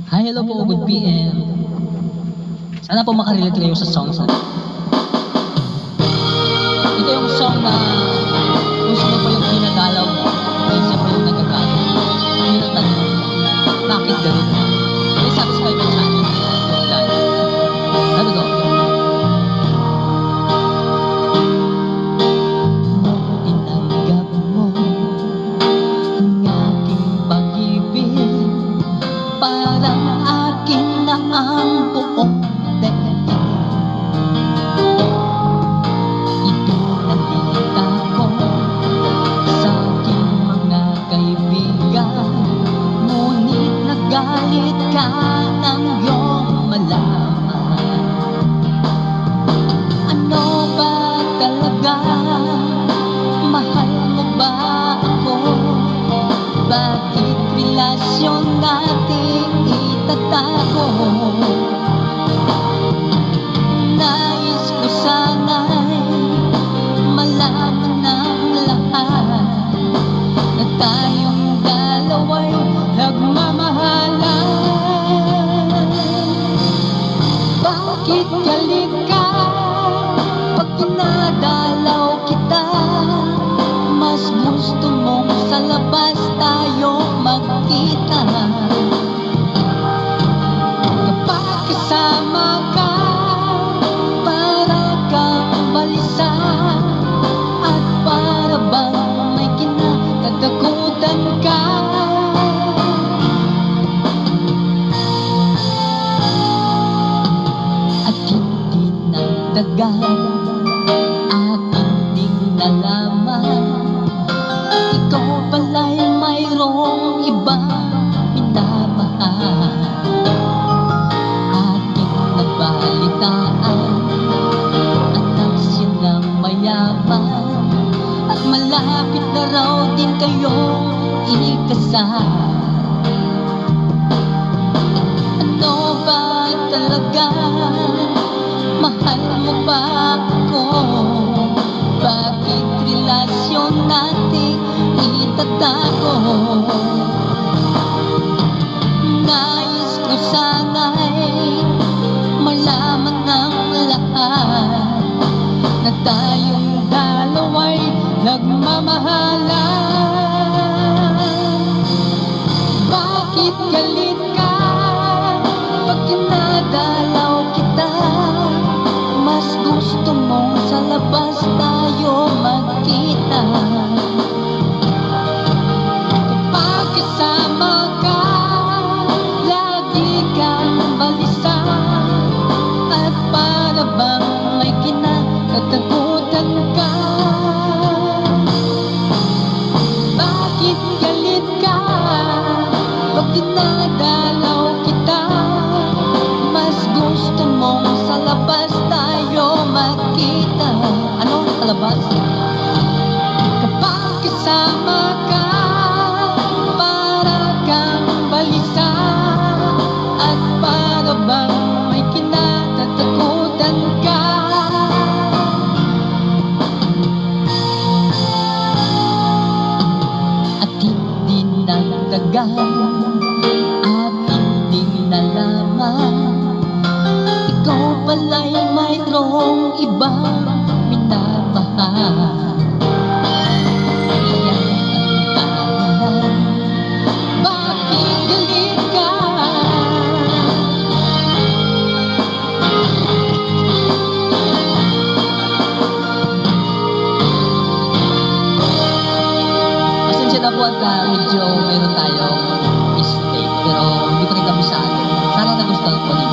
Hi, hello po, good PM. Sana po makarelate kayo sa songs na. Ito yung song na kung sino po yung pinadalaw mo, ay siya po yung nagagalit. Yun ang tanong, bakit ganun? May satisfy ba siya? Ano to? Tinanggap mo ang aking pag-ibig, parang akin na ang buong daigdig. Ipinakita ko sa aking mga kaibigan, ngunit nagalit ka ng iyong malaman. Ano ba talaga? Mahal mo ba ako? Bakit relasyon natin itatago? Nais ko sana'y malaman ng lahat na tayong dalawa'y nagmamahalan. Bakit galit ka pag pinadalaw kita? Mas gusto mong sa labas tayo magkita. Kapag kasama ka, para kang balisa, at para bang may kinatatakutan ka. At hindi nagtagal, aking ding nalaman, ikaw pala'y mayroong ibang minamahal. Aking nabalitaan, anak siya ng mayaman, at malapit na raw din kayong ikasal. Ano ba talaga? Mahal mo ba ako? Bakit relasyon natin itatago? Nais ko sana'y malaman ng lahat na tayong dalawa'y nagmamahalan. Bakit galit ka pag kinadalaw kita? Mas gusto mong sa labas tayo magkita. Kapag kasama ka, lagi kang balisa, at para bang may kinatatakutan ka. Bakit galit ka pag dinadalaw kita? Mas gusto mong sa labas tayo magkita. Ano sa labas? Kapag kasama ka, para kang balisa, at para bang may kinatatakutan ka. At hindi nagtagal, aking ding nalaman, ikaw pala'y mayroong ibang minamahal. Yan ang dahilan, bakit galit ka? Pasensya na po at medyo mayroon tayong mistake, pero hindi ko rin kabisado. Sana nagustuhan po niyo.